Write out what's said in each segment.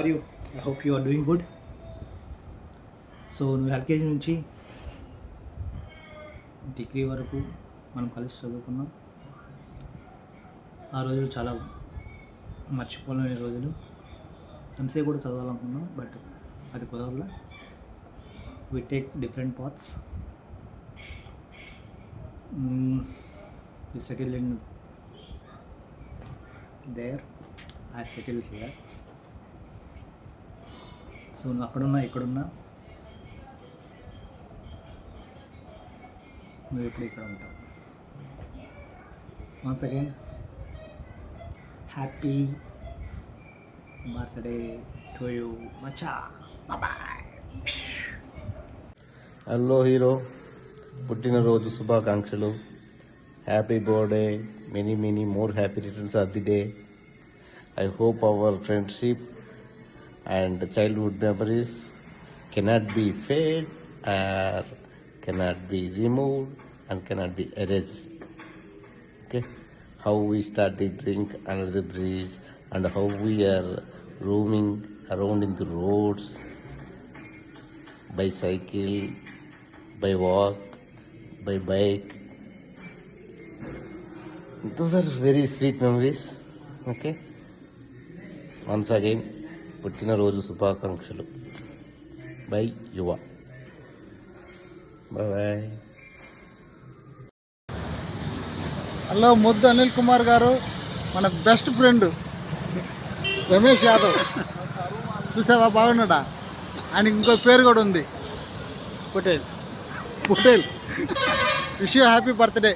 Are you? I hope you are doing good. So నువ్వు LKG నుంచి degree వరకు మనం కలిసి చదువుకున్నాం. ఆ రోజులు చాలా మర్చిపోలేని రోజులు. ఎంసీఏ కూడా చదవాలనుకున్నాం, బట్ అది కుదరలే. We take different paths. We settle in there, I settle here. So నువ్వు అక్కడున్నా ఇక్కడున్నా, నువ్వు ఇప్పుడు ఇక్కడ ఉంటావు. Once again happy birthday to you మచా. బాయ్. హలో హీరో, పుట్టినరోజు శుభాకాంక్షలు. Happy birthday, many many more happy returns of the day. I hope our friendship and childhood memories cannot be fade or cannot be removed and cannot be erased. Okay, how we start the drink under the bridge and how we are roaming around in the roads by cycle, by walk, by bike. Those are very sweet memories. Okay, once again పుట్టినరోజు శుభాకాంక్షలు. By యువ. Bye. Hello ముద్దు అనిల్ కుమార్ గారు, మన best friend Ramesh Yadav. చూసావా, బాగున్నాడా? ఆయనకి ఇంకో పేరు కూడా ఉంది, Patel. Patel. Wish you happy birthday.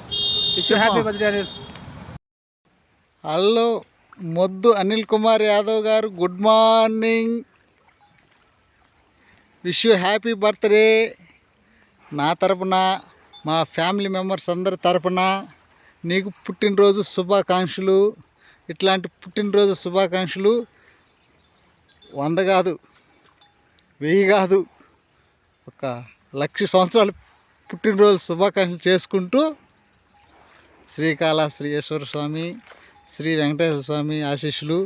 Happy birthday Anil. Hello మొద్దు అనిల్ కుమార్ యాదవ్ గారు, good morning. Wish you happy birthday. నా తరపున, మా ఫ్యామిలీ మెంబర్స్ అందరి తరపున నీకు పుట్టినరోజు శుభాకాంక్షలు. ఇట్లాంటి పుట్టినరోజు శుభాకాంక్షలు 100 కాదు, 1000 కాదు, 1,00,000 సంవత్సరాలు పుట్టినరోజు శుభాకాంక్షలు చేసుకుంటూ శ్రీకాళహస్తీశ్వర స్వామి, శ్రీ వెంకటేశ్వర స్వామి ఆశీస్సులు,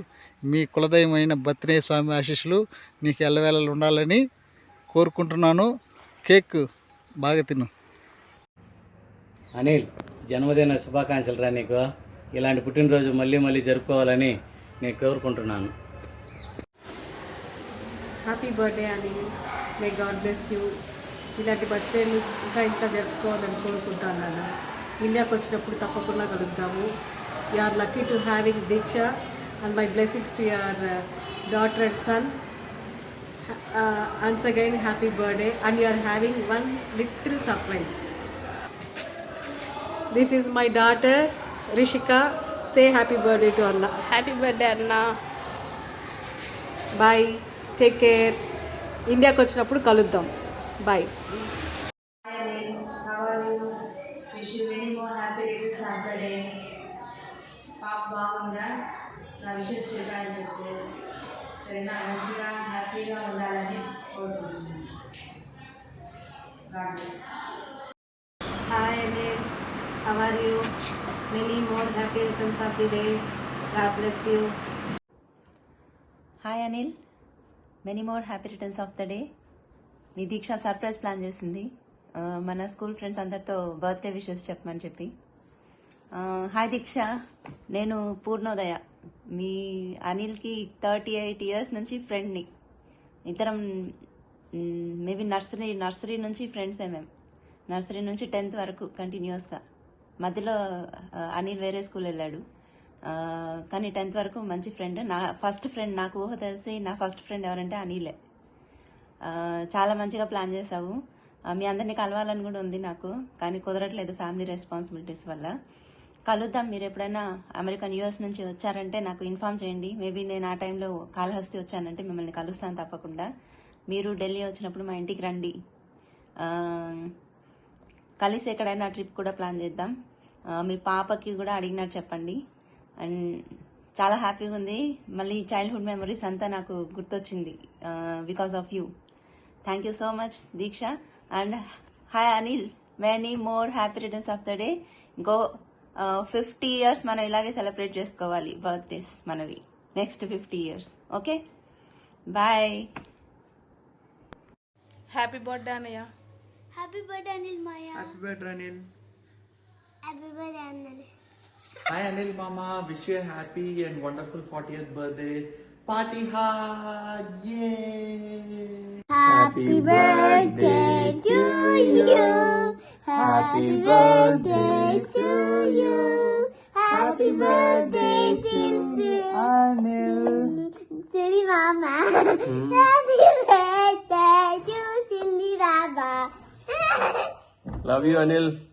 మీ కులదైవమైన బత్తినేయ స్వామి ఆశీస్సులు నీకు ఎల్లవేళలు ఉండాలని కోరుకుంటున్నాను. కేక్ బాగా తిను. అనిల్, జన్మదిన శుభాకాంక్షలు రా నీకు. ఇలాంటి పుట్టినరోజు మళ్ళీ మళ్ళీ జరుపుకోవాలని నేను కోరుకుంటున్నాను. Happy birthday Anil, may God bless you. ఇలాంటి బర్త్డేలు ఇంకా జరుపుకోవాలని కోరుకుంటున్నాను. ఇండియాకి వచ్చినప్పుడు తప్పకుండా కలుద్దాము. You are lucky to having Diksha, and my blessings to your daughter and son. Once again, happy birthday, and you are having one little surprise. This is my daughter Rishika. Say happy birthday to Anna. Happy birthday అన్న. Bye. Take care. ఇండియాకి వచ్చినప్పుడు కలుద్దాం. Bye. How are you? Wish you many more happy days Saturday. పాప బాగుందా? నా wishes చెప్పాలని చెప్తే సరేనా, మంచిగా హ్యాపీగా ఉండాలని కోరుకుంటున్నాను. God bless. Hi Anil, how are you? Many more happy returns of the day. God bless you. Hi Anil, many more happy returns of the day. మీ దీక్ష సర్ప్రైజ్ ప్లాన్ చేసింది మన స్కూల్ ఫ్రెండ్స్ అందరితో బర్త్డే విషెస్ చెప్పమని చెప్పి. హాయ్ దీక్ష, నేను పూర్ణోదయ, మీ అనిల్కి 38 years నుంచి ఫ్రెండ్ని. ఇద్దరం మేబీ నర్సరీ నుంచి ఫ్రెండ్సే. మేము నర్సరీ నుంచి 10th వరకు కంటిన్యూస్గా. మధ్యలో అనిల్ వేరే స్కూల్ వెళ్ళాడు, కానీ 10th వరకు మంచి ఫ్రెండ్. నా ఫస్ట్ ఫ్రెండ్, నాకు ఊహ తెలిసి నా ఫస్ట్ ఫ్రెండ్ ఎవరంటే అనిలే. చాలా మంచిగా ప్లాన్ చేసావు. మీ అందరినీ కలవాలని కూడా ఉంది నాకు, కానీ కుదరట్లేదు ఫ్యామిలీ రెస్పాన్సిబిలిటీస్ వల్ల. కలుద్దాం. మీరు ఎప్పుడైనా అమెరికన్ యూఎస్ నుంచి వచ్చారంటే నాకు ఇన్ఫామ్ చేయండి. మేబీ నేను ఆ టైంలో కాళహస్తి వచ్చానంటే మిమ్మల్ని కలుస్తాను తప్పకుండా. మీరు ఢిల్లీ వచ్చినప్పుడు మా ఇంటికి రండి, కలిసి ఎక్కడైనా ట్రిప్ కూడా ప్లాన్ చేద్దాం. మీ పాపకి కూడా అడిగినట్టు చెప్పండి. అండ్ చాలా హ్యాపీగా ఉంది. మళ్ళీ చైల్డ్హుడ్ మెమరీస్ అంతా నాకు గుర్తొచ్చింది because of you. Thank you so much Diksha. And hi Anil, many more happy returns of the day. ఇంకో 50 years మనం ఇలాగే సెలబ్రేట్ చేసుకోవాలి బర్త్డేస్ మనవి, next 50 years. Okay, bye. Happy birthday అన్నయ్య. హ్యాపీ బర్త్డే అనిల్ మాయ. Happy birthday Anil. Happy birthday Anil. Hi Anil Mama, wish you a happy and wonderful 40th birthday. Party hard, yay! Happy birthday to you. Happy birthday to you. Happy birthday to Anil. Silly Mama. Happy birthday to Silly Mama. Love you Anil.